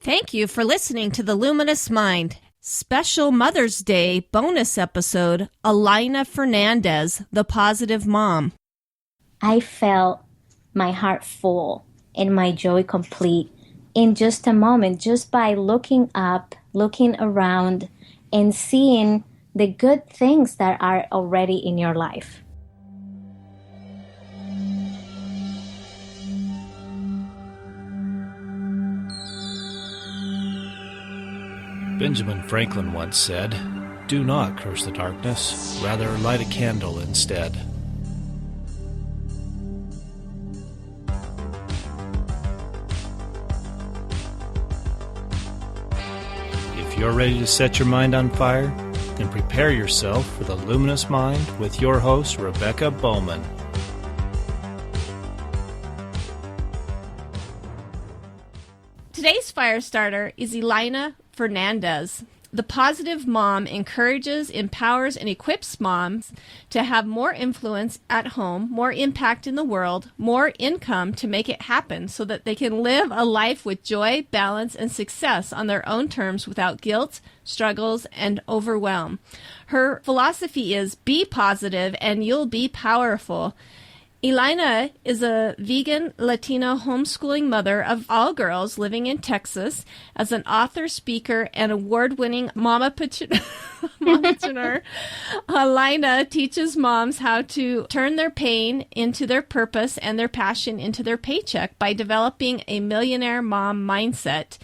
Thank you for listening to The Luminous Mind. Special Mother's Day bonus episode, Elayna Fernandez, the positive mom. I felt my heart full and my joy complete in just a moment, just by looking up, looking around, and seeing the good things that are already in your life. Benjamin Franklin once said, "Do not curse the darkness, rather light a candle instead." If you're ready to set your mind on fire, then prepare yourself for the Luminous Mind with your host, Rebecca Bowman. Today's fire starter is Elayna Fernandez. The positive mom encourages, empowers, and equips moms to have more influence at home, more impact in the world, more income to make it happen so that they can live a life with joy, balance, and success on their own terms without guilt, struggles, and overwhelm. Her philosophy is be positive and you'll be powerful. Elayna is a vegan Latina homeschooling mother of all girls living in Texas. As an author, speaker, and award-winning mamapreneur, Elayna teaches moms how to turn their pain into their purpose and their passion into their paycheck by developing a millionaire mom mindset.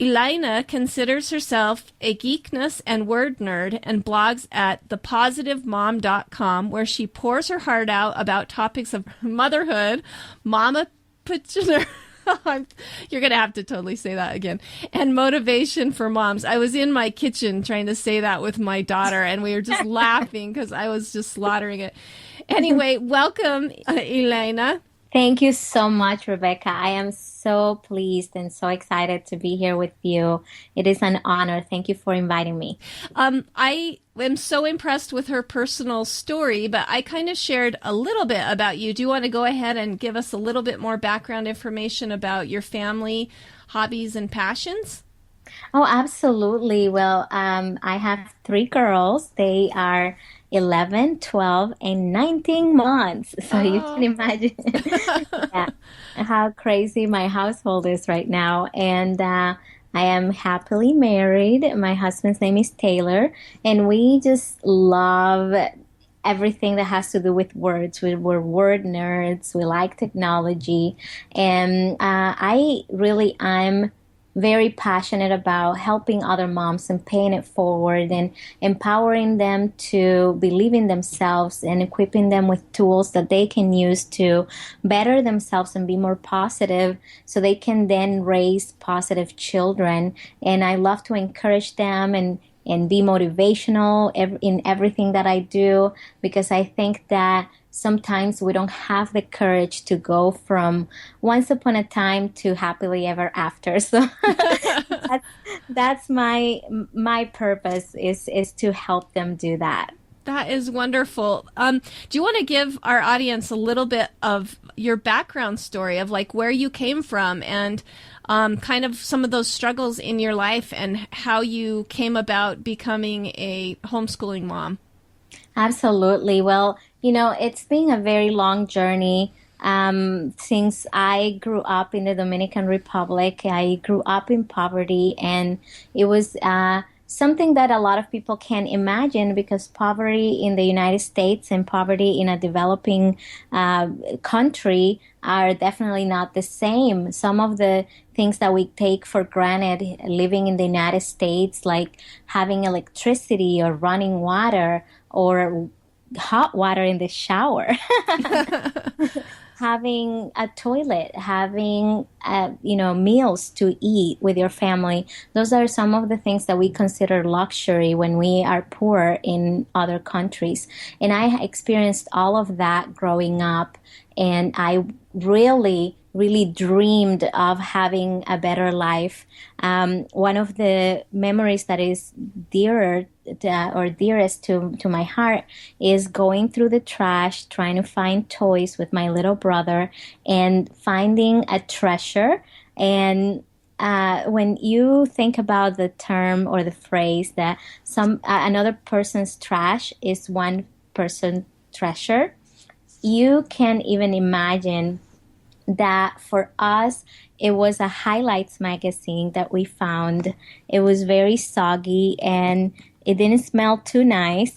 Elayna considers herself a geekness and word nerd and blogs at thepositivemom.com, where she pours her heart out about topics of motherhood, mamapreneur. You're going to have to totally say that again. And motivation for moms. I was in my kitchen trying to say that with my daughter, and we were just laughing because I was just slaughtering it. Anyway, welcome, Elayna. Thank you so much, Rebecca. I am so pleased and so excited to be here with you. It is an honor. Thank you for inviting me. I am so impressed with her personal story, but I kind of shared a little bit about you. Do you want to go ahead and give us a little bit more background information about your family, hobbies, and passions? Oh, absolutely. Well, I have 3 girls. They are 11, 12, and 19 months. So you can imagine how crazy my household is right now. And I am happily married. My husband's name is Taylor, and we just love everything that has to do with words. We're word nerds. We like technology. And I'm very passionate about helping other moms and paying it forward and empowering them to believe in themselves and equipping them with tools that they can use to better themselves and be more positive so they can then raise positive children. And I love to encourage them and be motivational in everything that I do, because I think that sometimes we don't have the courage to go from once upon a time to happily ever after. So that's my purpose is to help them do that. That is wonderful. Do you want to give our audience a little bit of your background story of like where you came from and kind of some of those struggles in your life and how you came about becoming a homeschooling mom? Absolutely. Well, it's been a very long journey. Since I grew up in the Dominican Republic, I grew up in poverty, and it was something that a lot of people can't imagine, because poverty in the United States and poverty in a developing country are definitely not the same. Some of the things that we take for granted living in the United States, like having electricity or running water or hot water in the shower, having a toilet, having meals to eat with your family. Those are some of the things that we consider luxury when we are poor in other countries. And I experienced all of that growing up, and I really dreamed of having a better life. One of the memories that is dearest to my heart is going through the trash, trying to find toys with my little brother, and finding a treasure. And when you think about the term or the phrase that another person's trash is one person's treasure, you can even imagine that for us, it was a highlights magazine that we found. It was very soggy and it didn't smell too nice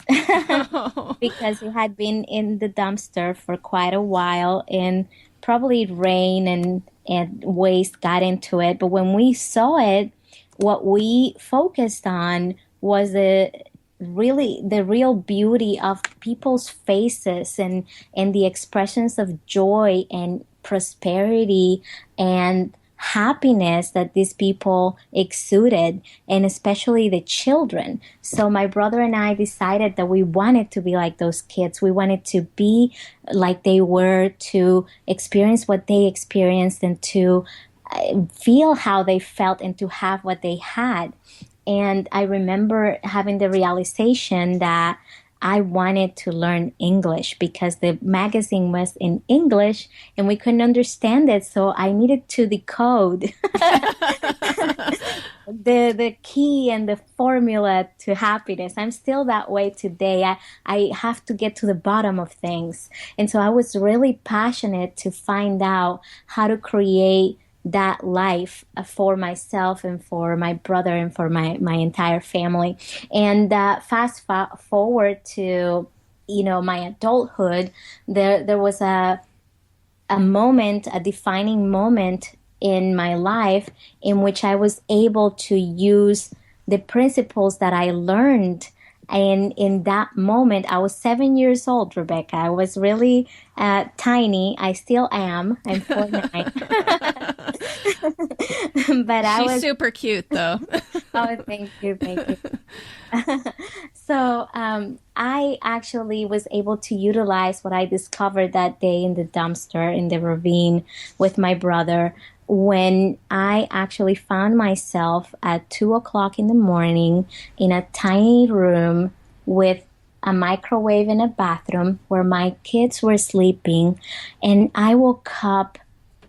because it had been in the dumpster for quite a while, and probably rain and waste got into it. But when we saw it, what we focused on was the real beauty of people's faces and the expressions of joy and prosperity and happiness that these people exuded, and especially the children. So my brother and I decided that we wanted to be like those kids. We wanted to be like they were, to experience what they experienced, and to feel how they felt, and to have what they had. And I remember having the realization that I wanted to learn English because the magazine was in English and we couldn't understand it. So I needed to decode the key and the formula to happiness. I'm still that way today. I have to get to the bottom of things. And so I was really passionate to find out how to create that life for myself and for my brother and for my entire family. And fast forward to, my adulthood, there was a moment, a defining moment in my life in which I was able to use the principles that I learned. And in that moment, I was 7 years old, Rebecca. I was really tiny. I still am. I'm 49. But She's super cute, though. Oh, thank you. So I actually was able to utilize what I discovered that day in the dumpster, in the ravine with my brother, when I actually found myself at 2:00 in the morning in a tiny room with a microwave in a bathroom where my kids were sleeping. And I woke up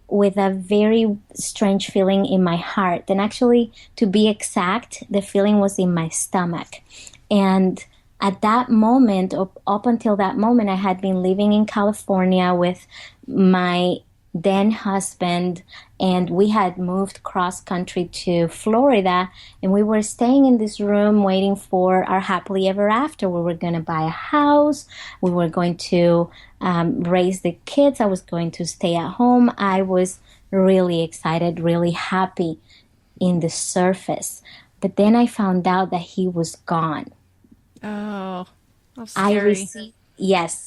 with a very strange feeling in my heart. And actually, to be exact, the feeling was in my stomach. And at that moment, up until that moment, I had been living in California with my then husband, and we had moved cross country to Florida, and we were staying in this room waiting for our happily ever after. We were going to buy a house. We were going to raise the kids. I was going to stay at home. I was really excited, really happy in the surface. But then I found out that he was gone. Oh, how scary.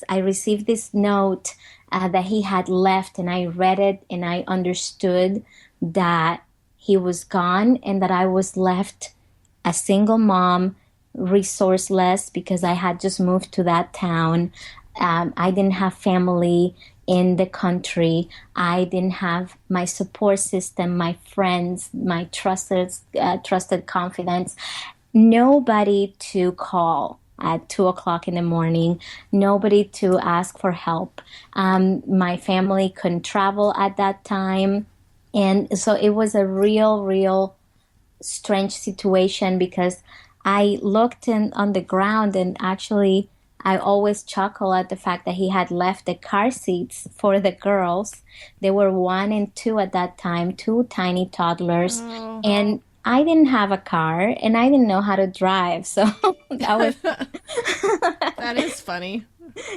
I received this note that he had left, and I read it and I understood that he was gone and that I was left a single mom, resourceless, because I had just moved to that town. I didn't have family in the country. I didn't have my support system, my friends, my trusted confidants, nobody to call at 2:00 in the morning, nobody to ask for help. My family couldn't travel at that time. And so it was a real strange situation, because I looked on the ground, and actually I always chuckle at the fact that he had left the car seats for the girls. They were 1 and 2 at that time, 2 tiny toddlers. Oh. And I didn't have a car, and I didn't know how to drive. So that was... That is funny.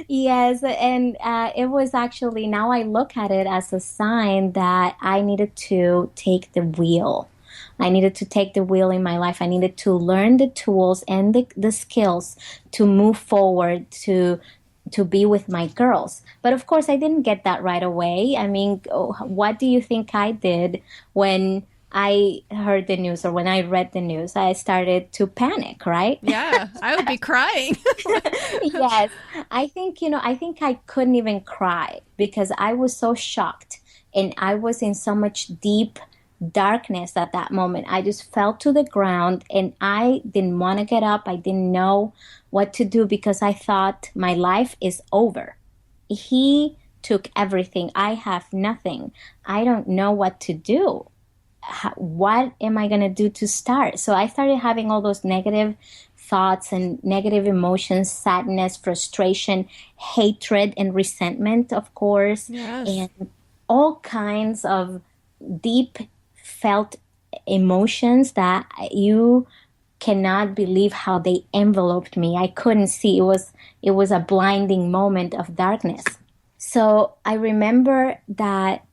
Yes, and it was actually, now I look at it as a sign that I needed to take the wheel. I needed to take the wheel in my life. I needed to learn the tools and the skills to move forward, to be with my girls. But of course, I didn't get that right away. I mean, what do you think I did when I heard the news, or when I read the news? I started to panic, right? Yeah, I would be crying. Yes. I think I couldn't even cry because I was so shocked, and I was in so much deep darkness at that moment. I just fell to the ground, and I didn't want to get up. I didn't know what to do because I thought my life is over. He took everything. I have nothing. I don't know what to do. what am I going to do to start? So I started having all those negative thoughts and negative emotions, sadness, frustration, hatred, and resentment, of course, Yes. and all kinds of deep felt emotions that you cannot believe how they enveloped me. I couldn't see. It was a blinding moment of darkness. So I remember that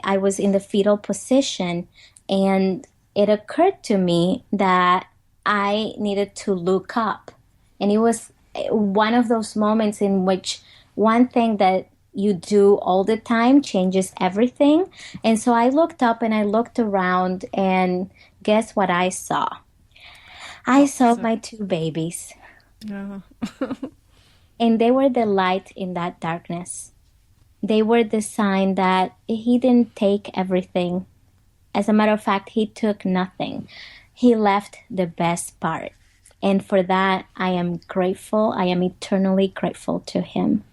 I was in the fetal position, and it occurred to me that I needed to look up. And it was one of those moments in which one thing that you do all the time changes everything. And so I looked up and I looked around, and guess what I saw? I saw my two babies. Yeah. And they were the light in that darkness. They were the sign that he didn't take everything. As a matter of fact, he took nothing. He left the best part. And for that, I am grateful. I am eternally grateful to him.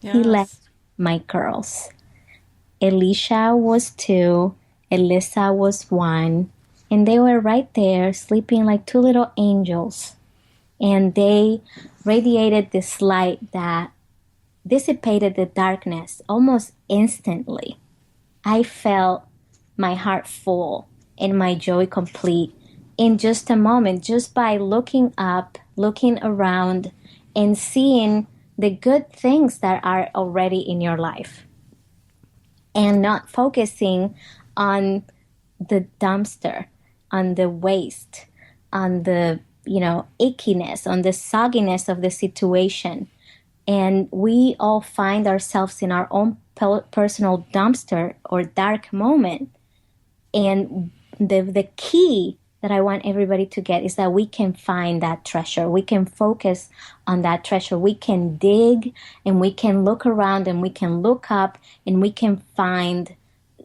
Yes. He left my girls. Elisha was 2. Elisa was 1. And they were right there sleeping like 2 little angels. And they radiated this light that dissipated the darkness almost instantly. I felt my heart full and my joy complete in just a moment, just by looking up, looking around, and seeing the good things that are already in your life, and not focusing on the dumpster, on the waste, on the, ickiness, on the sogginess of the situation. And we all find ourselves in our own personal dumpster or dark moment. And the key that I want everybody to get is that we can find that treasure. We can focus on that treasure. We can dig, and we can look around, and we can look up, and we can find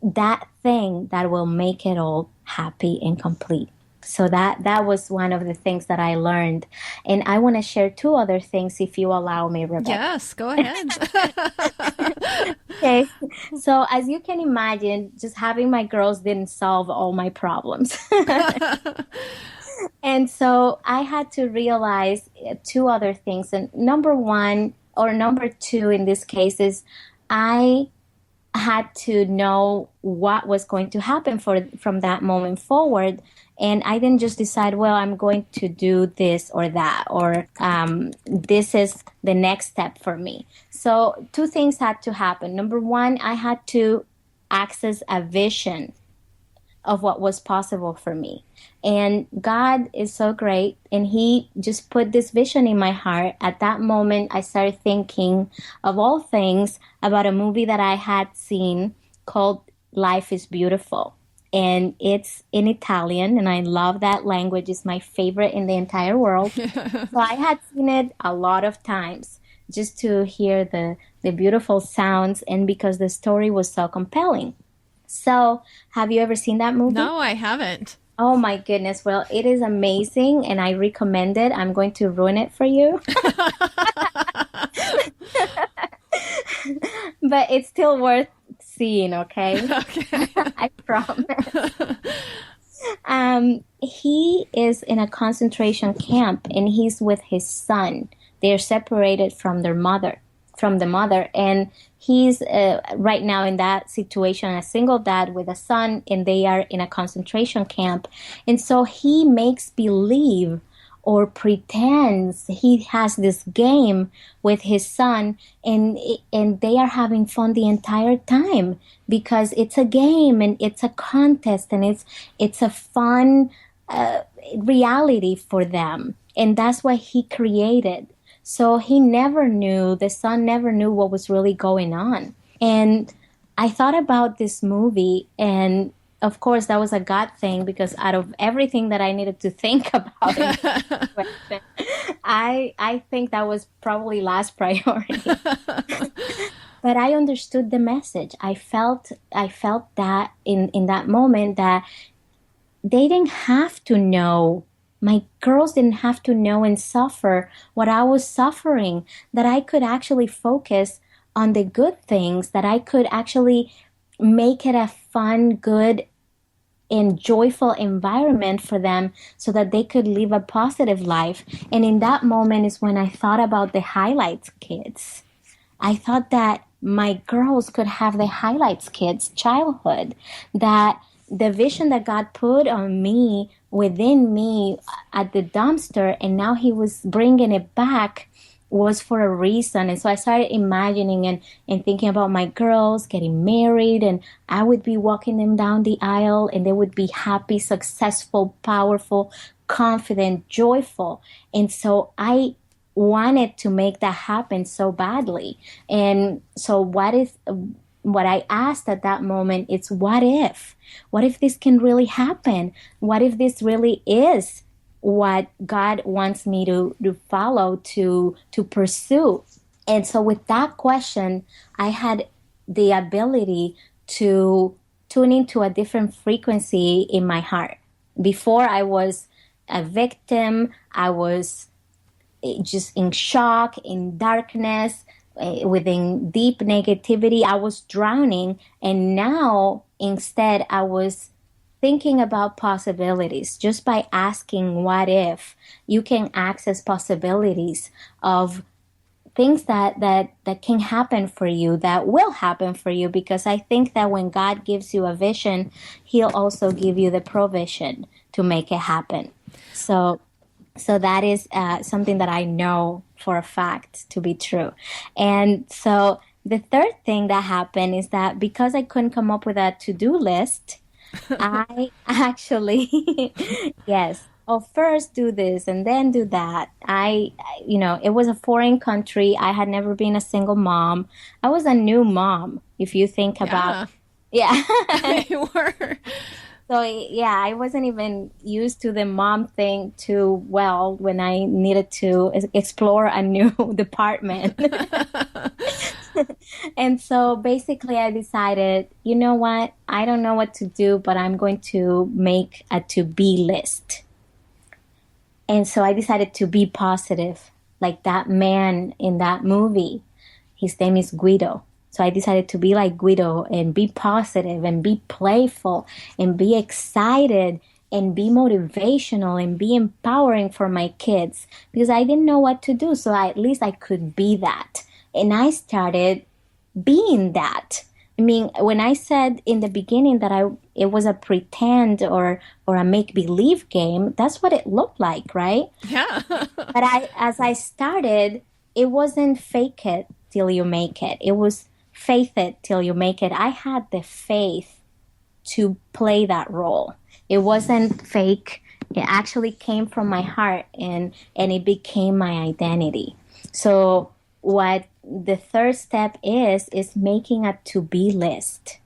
that thing that will make it all happy and complete. So that was one of the things that I learned. And I want to share 2 other things, if you allow me, Rebecca. Yes, go ahead. Okay. So as you can imagine, just having my girls didn't solve all my problems. And so I had to realize 2 other things. And number 2 in this case is I had to know what was going to happen from that moment forward. And I didn't just decide, well, I'm going to do this or that, or this is the next step for me. So 2 things had to happen. Number 1, I had to access a vision of what was possible for me. And God is so great, and he just put this vision in my heart. At that moment, I started thinking, of all things, about a movie that I had seen called Life is Beautiful. And it's in Italian, and I love that language. It's my favorite in the entire world. So I had seen it a lot of times just to hear the beautiful sounds, and because the story was so compelling. So have you ever seen that movie? No, I haven't. Oh my goodness. Well, it is amazing, and I recommend it. I'm going to ruin it for you. But it's still worth seeing, okay? Okay. I promise. He is in a concentration camp, and he's with his son. They're separated from the mother, and he's right now in that situation, a single dad with a son, and they are in a concentration camp. And so he makes believe or pretends he has this game with his son, and they are having fun the entire time because it's a game and it's a contest, and it's a fun reality for them. And that's what he created. So the son never knew what was really going on. And I thought about this movie, and of course, that was a God thing, because out of everything that I needed to think about in this situation, I think that was probably last priority. But I understood the message. I felt that in that moment that they didn't have to know. My girls didn't have to know and suffer what I was suffering, that I could actually focus on the good things, that I could actually make it a fun, good and joyful environment for them so that they could live a positive life. And in that moment is when I thought about the highlights kids. I thought that my girls could have the highlights kids childhood, that the vision that God put on me, within me at the dumpster, and now he was bringing it back, was for a reason. And so I started imagining and thinking about my girls getting married, and I would be walking them down the aisle and they would be happy, successful, powerful, confident, joyful. And so I wanted to make that happen so badly. And so what I asked at that moment is, what if? What if this can really happen? What if this really is what God wants me to follow, to pursue? And so with that question, I had the ability to tune into a different frequency in my heart. Before, I was a victim. I was just in shock, in darkness, within deep negativity. I was drowning. And now, instead, I was thinking about possibilities. Just by asking what if, you can access possibilities of things that can happen for you, that will happen for you. Because I think that when God gives you a vision, he'll also give you the provision to make it happen. So that is something that I know for a fact to be true. And so the third thing that happened is that because I couldn't come up with a to-do list, I actually, yes, first do this and then do that. It was a foreign country. I had never been a single mom. I was a new mom, if you think about. Yeah. You were. So, yeah, I wasn't even used to the mom thing too well when I needed to explore a new department. And so basically I decided, you know what? I don't know what to do, but I'm going to make a to-be list. And so I decided to be positive, like that man in that movie. His name is Guido. So I decided to be like Guido and be positive and be playful and be excited and be motivational and be empowering for my kids, because I didn't know what to do. So at least I could be that. And I started being that. I mean, when I said in the beginning that it was a pretend or a make-believe game, that's what it looked like, right? Yeah. But as I started, it wasn't fake it till you make it. It was faith it till you make it. I had the faith to play that role. It wasn't fake. It actually came from my heart, and it became my identity. So what the third step is making a to-be list.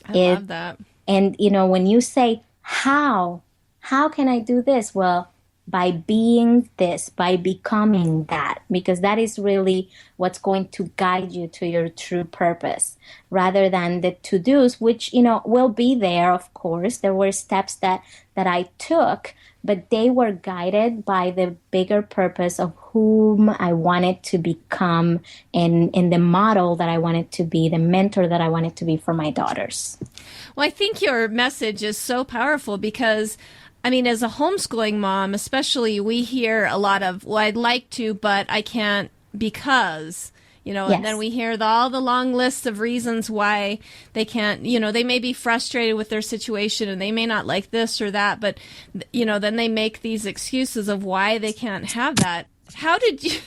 I love that. And, when you say, how can I do this? Well, by being this, by becoming that, because that is really what's going to guide you to your true purpose, rather than the to-dos, which, will be there, of course. There were steps that I took, but they were guided by the bigger purpose of whom I wanted to become, and the model that I wanted to be, the mentor that I wanted to be for my daughters. Well, I think your message is so powerful because, as a homeschooling mom, especially, we hear a lot of, well, I'd like to, but I can't because, Yes. And then we hear all the long lists of reasons why they can't, they may be frustrated with their situation and they may not like this or that, but, then they make these excuses of why they can't have that. How did you,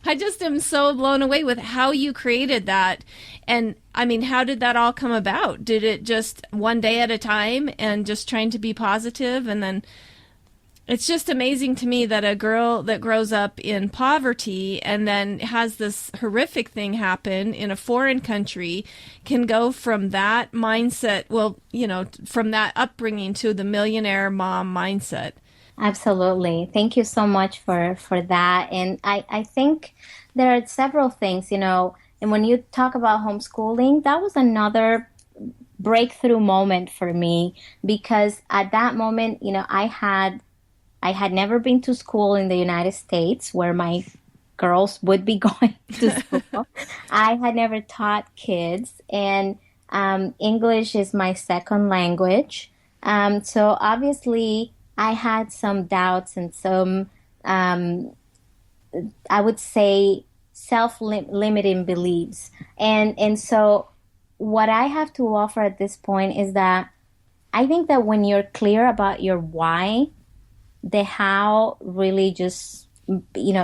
I just am so blown away with how you created that. And how did that all come about? Did it just one day at a time and just trying to be positive? And then it's just amazing to me that a girl that grows up in poverty and then has this horrific thing happen in a foreign country can go from that mindset, from that upbringing to the millionaire mom mindset. Absolutely. Thank you so much for that. And I think there are several things, and when you talk about homeschooling, that was another breakthrough moment for me, because at that moment, I had never been to school in the United States where my girls would be going to school. I had never taught kids, and English is my second language. So obviously I had some doubts and some, I would say, self-limiting beliefs. And so what I have to offer at this point is that I think that when you're clear about your why, the how really just,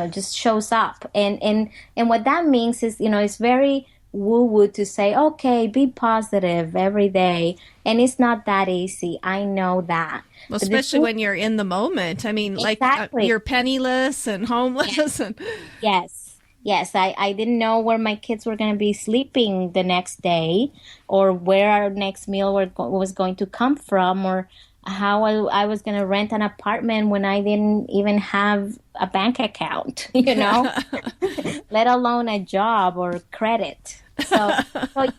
just shows up. And what that means is, it's very woo-woo to say, okay, be positive every day. And it's not that easy. I know that. Well, especially when you're in the moment. I mean, exactly. You're penniless and homeless. And Yes. Yes. I didn't know where my kids were going to be sleeping the next day, or where our next meal was going to come from, or how I was going to rent an apartment when I didn't even have a bank account, let alone a job or credit. So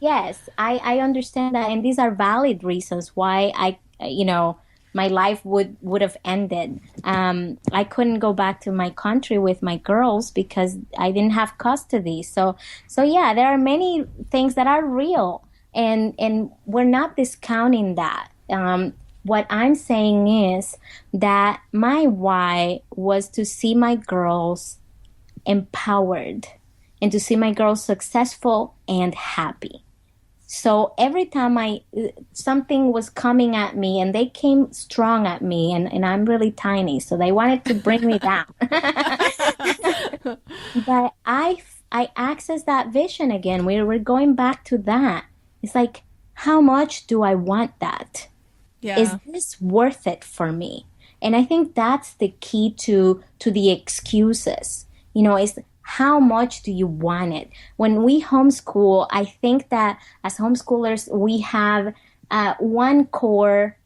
yes, I understand that. And these are valid reasons why my life would have ended. I couldn't go back to my country with my girls because I didn't have custody. So yeah, there are many things that are real, and we're not discounting that. What I'm saying is that my why was to see my girls empowered and to see my girls successful and happy. So every time something was coming at me, and they came strong at me, and I'm really tiny, so they wanted to bring me down. But I accessed that vision again. We're going back to that. It's like, how much do I want that? Yeah. Is this worth it for me? And I think that's the key to the excuses. Is how much do you want it? When we homeschool, I think that as homeschoolers, we have one core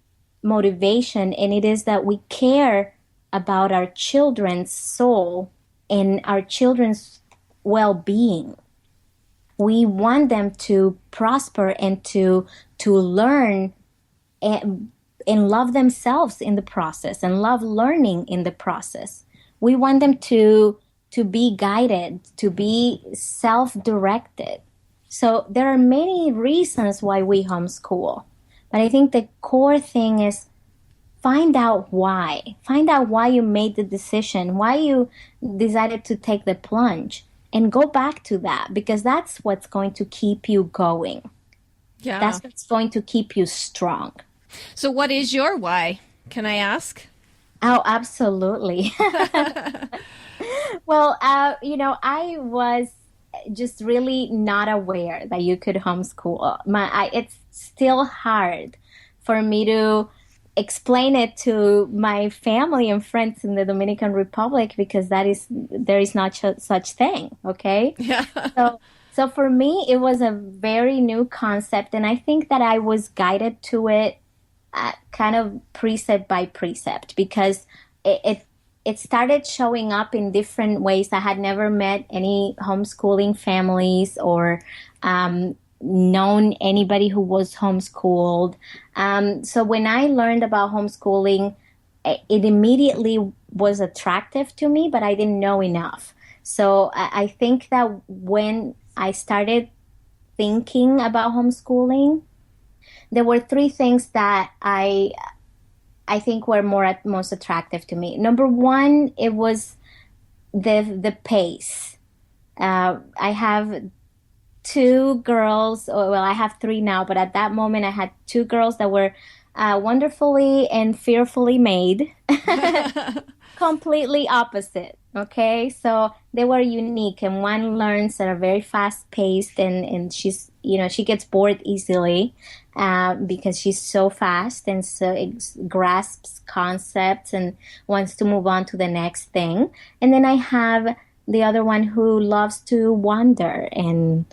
motivation, and it is that we care about our children's soul and our children's well-being. We want them to prosper and to learn and love themselves in the process, and love learning in the process. We want them to be guided, to be self-directed. So there are many reasons why we homeschool. But I think the core thing is find out why. Find out why you made the decision, why you decided to take the plunge, and go back to that, because that's what's going to keep you going. Yeah. That's what's going to keep you strong. So what is your why? Can I ask? Oh, absolutely. Well, I was just really not aware that you could homeschool. It's still hard for me to explain it to my family and friends in the Dominican Republic, because there is not such thing. Okay. Yeah. So for me, it was a very new concept, and I think that I was guided to it kind of precept by precept, because it started showing up in different ways. I had never met any homeschooling families or known anybody who was homeschooled. So when I learned about homeschooling, it immediately was attractive to me, but I didn't know enough. So I think that when I started thinking about homeschooling, there were three things that I think were most attractive to me. Number one, it was the pace. I have two girls. Well, I have three now, but at that moment I had two girls that were wonderfully and fearfully made. Completely opposite. Okay, so they were unique, and one learns at a very fast pace, and she's, she gets bored easily because she's so fast, and so it grasps concepts and wants to move on to the next thing. And then I have the other one who loves to wander and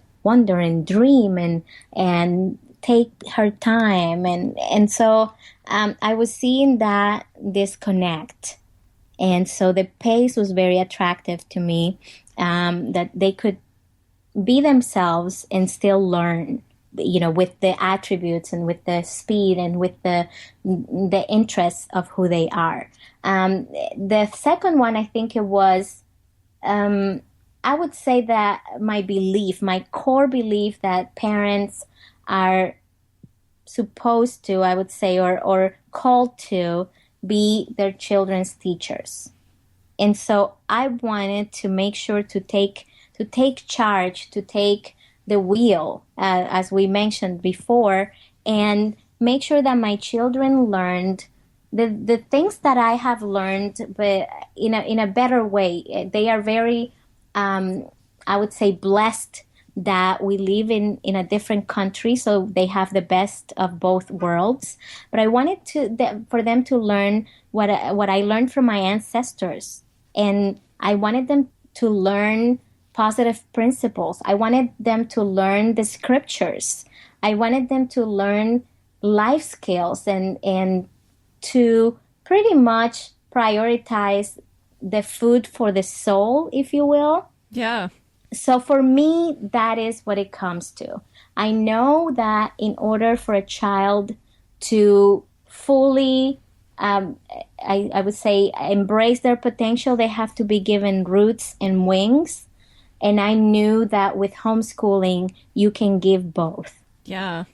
dream and take her time, and so I was seeing that disconnect. And so the pace was very attractive to me, that they could be themselves and still learn, with the attributes and with the speed and with the interests of who they are. The second one, I think it was, I would say that my core belief that parents are supposed to, I would say, or called to be their children's teachers. And so I wanted to make sure to take charge, to take the wheel, as we mentioned before, and make sure that my children learned the things that I have learned, but in a better way. They are very, I would say, blessed that we live in a different country, so they have the best of both worlds. But I wanted for them to learn what I learned from my ancestors, and I wanted them to learn positive principles. I wanted them to learn the scriptures. I wanted them to learn life skills and to pretty much prioritize the food for the soul, if you will. Yeah. So for me, that is what it comes to. I know that in order for a child to fully, I would say, embrace their potential, they have to be given roots and wings. And I knew that with homeschooling, you can give both. Yeah.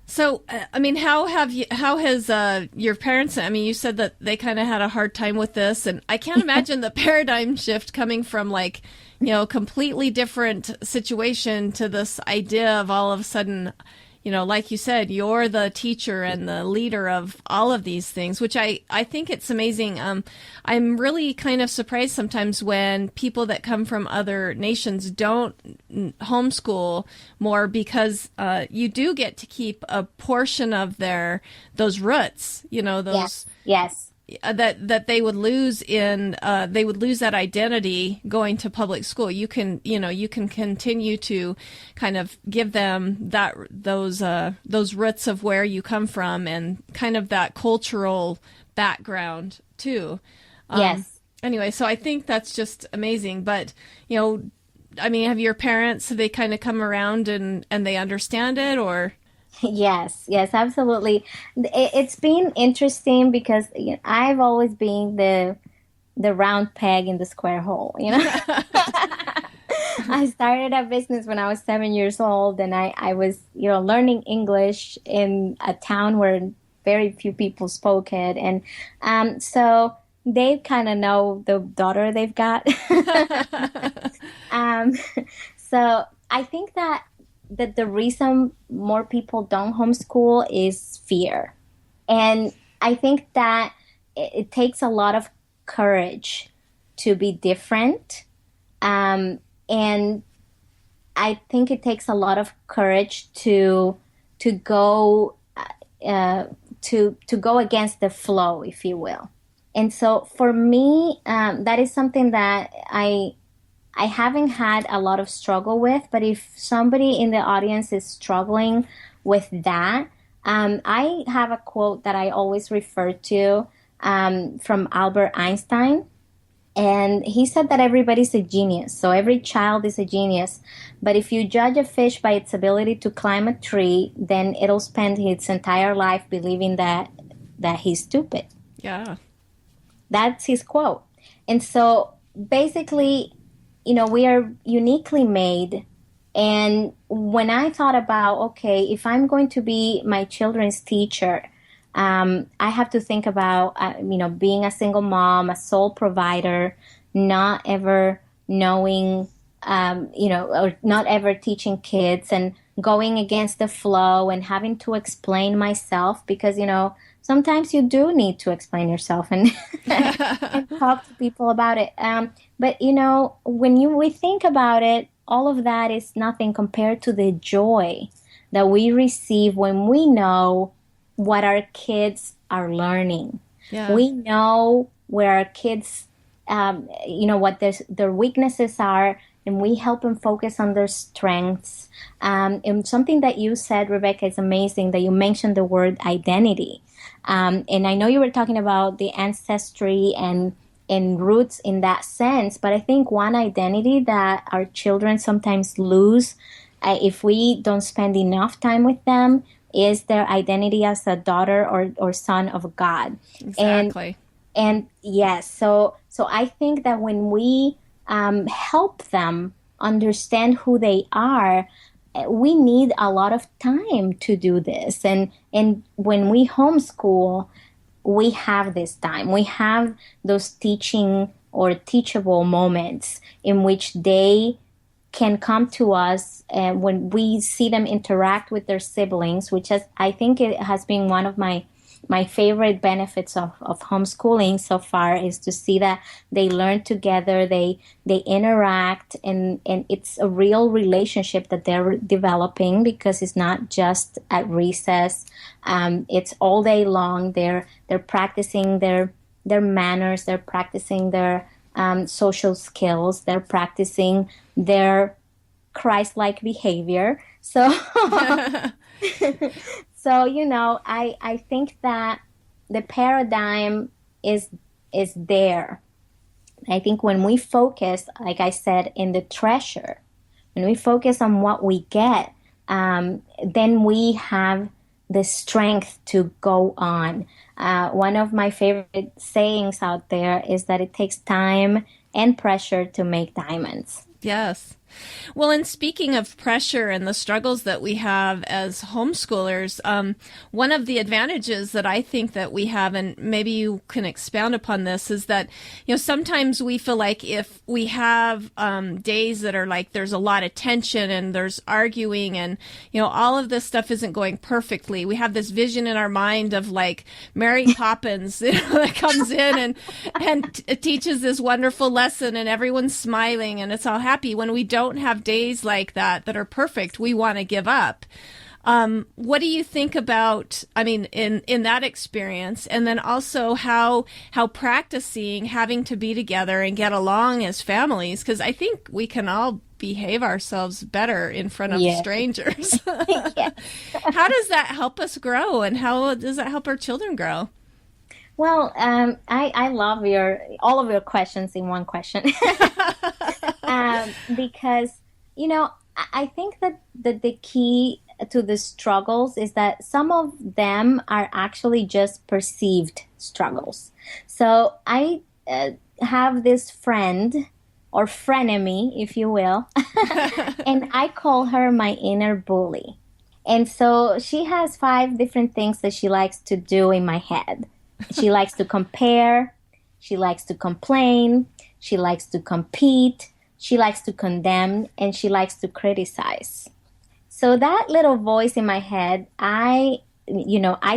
So, I mean, how has your parents, I mean, you said that they kind of had a hard time with this, and I can't imagine the paradigm shift coming from like, completely different situation to this idea of all of a sudden, like you said, you're the teacher and the leader of all of these things, which I think it's amazing. I'm really kind of surprised sometimes when people that come from other nations don't homeschool more, because you do get to keep a portion of those roots, those. Yes. That they would lose they would lose that identity going to public school. You can continue to kind of give them those roots of where you come from and kind of that cultural background too. Yes. Anyway, so I think that's just amazing. But I mean, have your parents, have they kind of come around and they understand it, or? Yes, absolutely. It's been interesting because I've always been the round peg in the square hole, I started a business when I was 7 years old, and I was, learning English in a town where very few people spoke it. And so they kind of know the daughter they've got. So I think that the reason more people don't homeschool is fear. And I think that it takes a lot of courage to be different. And I think it takes a lot of courage to go to go against the flow, if you will. And so for me, that is something that I haven't had a lot of struggle with, but if somebody in the audience is struggling with that, I have a quote that I always refer to from Albert Einstein. And he said that everybody's a genius. So every child is a genius. But if you judge a fish by its ability to climb a tree, then it'll spend its entire life believing that he's stupid. Yeah. That's his quote. And so basically, we are uniquely made. And when I thought about, okay, if I'm going to be my children's teacher, I have to think about, being a single mom, a sole provider, not ever knowing, or not ever teaching kids, and going against the flow and having to explain myself because, sometimes you do need to explain yourself and, and talk to people about it. But, when we think about it, all of that is nothing compared to the joy that we receive when we know what our kids are learning. Yeah. We know where our kids, what their weaknesses are, and we help them focus on their strengths. And something that you said, Rebecca, is amazing, that you mentioned the word identity. And I know you were talking about the ancestry and roots in that sense, but I think one identity that our children sometimes lose if we don't spend enough time with them is their identity as a daughter or son of God. Exactly. And yes, so I think that when we help them understand who they are, we need a lot of time to do this. And when we homeschool, we have this time. We have those teaching or teachable moments in which they can come to us when we see them interact with their siblings, which I think it has been one of my favorite benefits of homeschooling so far, is to see that they learn together, they interact, and it's a real relationship that they're developing, because it's not just at recess. It's all day long. They're practicing their manners, they're practicing their social skills, they're practicing their Christ-like behavior. So So, I think that the paradigm is there. I think when we focus, like I said, in the treasure, when we focus on what we get, then we have the strength to go on. One of my favorite sayings out there is that it takes time and pressure to make diamonds. Yes. Well, and speaking of pressure and the struggles that we have as homeschoolers, one of the advantages that I think that we have, and maybe you can expound upon this, is that, sometimes we feel like if we have days that are like there's a lot of tension and there's arguing and, all of this stuff isn't going perfectly, we have this vision in our mind of like Mary Poppins that comes in and teaches this wonderful lesson and everyone's smiling and it's all happy. When we don't have days like that are perfect, we want to give up. What do you think about, in that experience, and then also how practicing having to be together and get along as families, because I think we can all behave ourselves better in front of strangers. Yes. How does that help us grow, and how does that help our children grow? Well, I love all of your questions in one question. Because, I think that the key to the struggles is that some of them are actually just perceived struggles. So I have this friend, or frenemy, if you will, and I call her my inner bully. And so she has 5 different things that she likes to do in my head. She likes to compare, she likes to complain, she likes to compete, she likes to condemn, and she likes to criticize. So that little voice in my head, I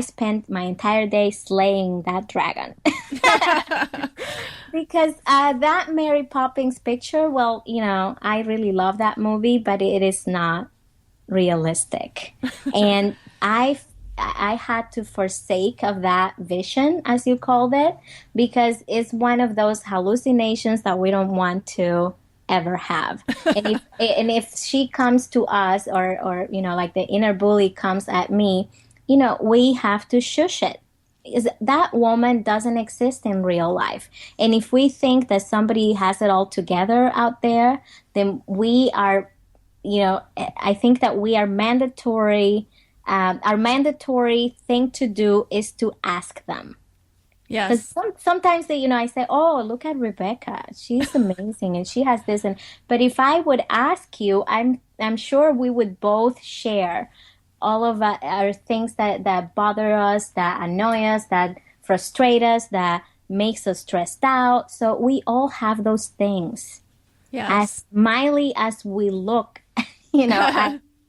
spent my entire day slaying that dragon. Because that Mary Poppins picture, well, I really love that movie, but it is not realistic. And I had to forsake of that vision, as you called it, because it's one of those hallucinations that we don't want to ever have. And if she comes to us, or like the inner bully comes at me, we have to shush it. Is that woman doesn't exist in real life. And if we think that somebody has it all together out there, then we are, I think that we are mandatory. Our mandatory thing to do is to ask them. Yes. Because sometimes I say, oh, look at Rebecca. She's amazing and she has this. But if I would ask you, I'm sure we would both share all of our things that bother us, that annoy us, that frustrate us, that makes us stressed out. So we all have those things. Yes. As smiley as we look,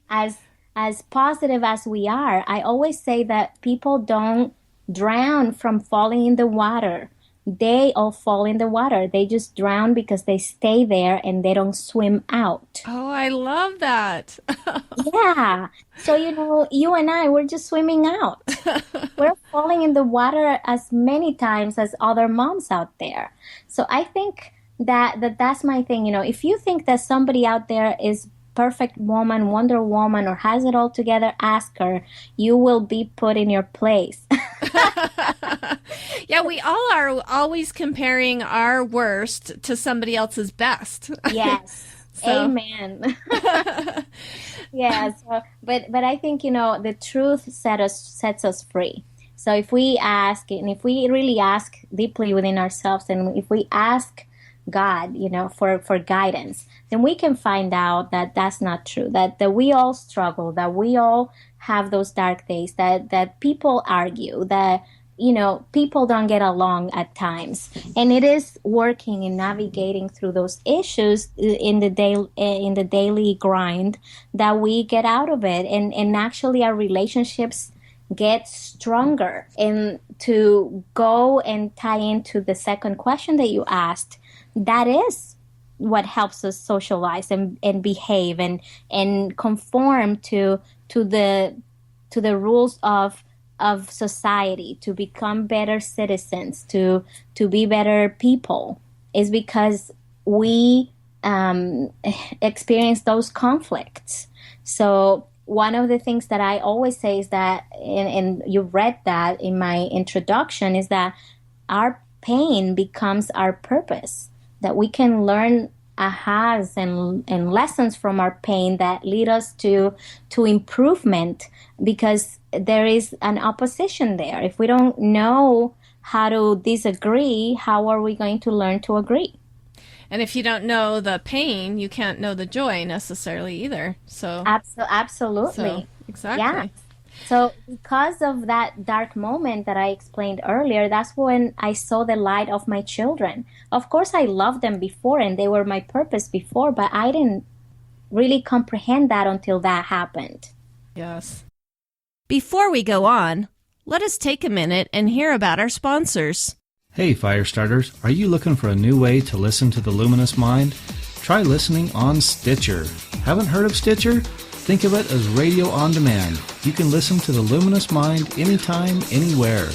as positive as we are, I always say that people don't drown from falling in the water. They all fall in the water. They just drown because they stay there and they don't swim out. Oh, I love that. Yeah. So, you and I, we're just swimming out. We're falling in the water as many times as other moms out there. So I think that's my thing. If you think that somebody out there is perfect woman, Wonder Woman, or has it all together, ask her. You will be put in your place. Yeah, we all are always comparing our worst to somebody else's best. Yes. Amen. Yeah. So, but I think, the truth sets us free. So if we ask, and if we really ask deeply within ourselves, and if we ask God, for guidance, then we can find out that that's not true, that we all struggle, that we all have those dark days, that people argue, that, people don't get along at times. And it is working and navigating through those issues in the daily grind that we get out of it. And actually our relationships get stronger. And to go and tie into the second question that you asked, that is what helps us socialize and behave and conform to the rules of society, to become better citizens, to be better people, is because we experience those conflicts. So one of the things that I always say is that, and you read that in my introduction, is that our pain becomes our purpose, that we can learn ahas and lessons from our pain that lead us to improvement, because there is an opposition there. If we don't know how to disagree, how are we going to learn to agree? And if you don't know the pain, you can't know the joy necessarily either. So absolutely. So, exactly. Yeah. So because of that dark moment that I explained earlier, that's when I saw the light of my children. Of course, I loved them before and they were my purpose before, but I didn't really comprehend that until that happened. Yes. Before we go on, let us take a minute and hear about our sponsors. Hey Firestarters, are you looking for a new way to listen to the Luminous Mind? Try listening on Stitcher. Haven't heard of Stitcher? Think of it as radio on demand. You can listen to the Luminous Mind anytime, anywhere.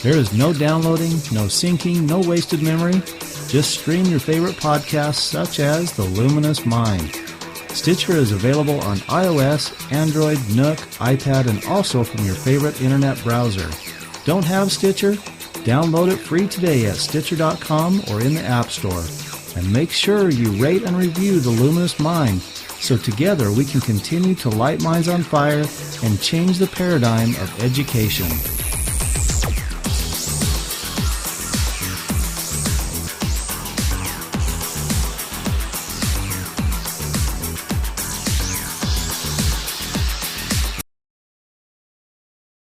There is no downloading, no syncing, no wasted memory. Just stream your favorite podcasts such as the Luminous Mind. Stitcher is available on iOS, Android, Nook, iPad, and also from your favorite internet browser. Don't have Stitcher? Download it free today at Stitcher.com or in the App Store. And make sure you rate and review the Luminous Mind so together we can continue to light minds on fire and change the paradigm of education.